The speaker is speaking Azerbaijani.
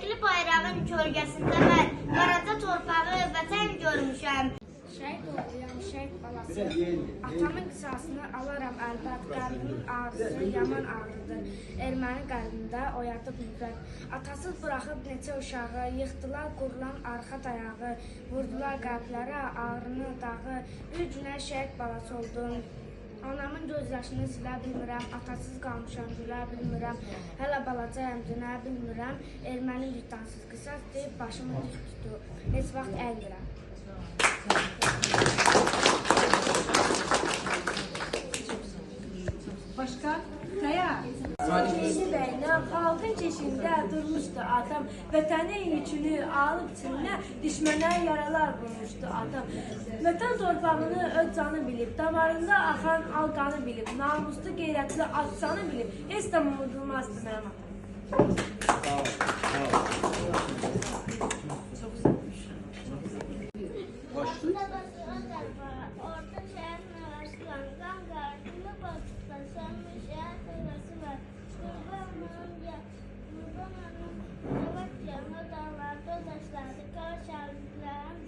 Seçkili bayrağın kölgəsində mən Qaraca torpağı vətən görmüşəm. Şəhid oğluyam, şəhid balası. Atamın qisasını alaram əlbət. Qəlbimin ağrısı yaman ağrıdır. Erməni qəlbində oyatıb nifrət. Atasız buraxıb neçə uşağı, yıxdılar qurulan arxa dayağı. Vurdular qəlblərə ağrını dağı. Bir günə şəhid balası oldum. Anamın göz yaşını silə bilmirəm, atasız qalmışam, gülə bilmirəm. Hələ balacayam, dinə bilmirəm. Erməni vicdansız qisas deyib başımı dik tutur. Heç vaxt əymirəm. Başka? Kaya. Bəylə xalqın keşiyində durmuşdu atam. Vətənin yükünü alıb çininə, düşmənə yaralar vurmuşdu atam. Vətən torpağını öz canı bilib, damarında axan al qanı bilib, namuslu qeyrətli atsanı bilib, heç də unudulmazdı mənim atam. Sağ ol, sağ ol. Başlı. Orta şəhər nəvəsindən qan qarşını basıqda sönmüş şəhər nəvəsi var. Qurban onun yavaş yanı dağlarda daşlardı, qar şəhərlərin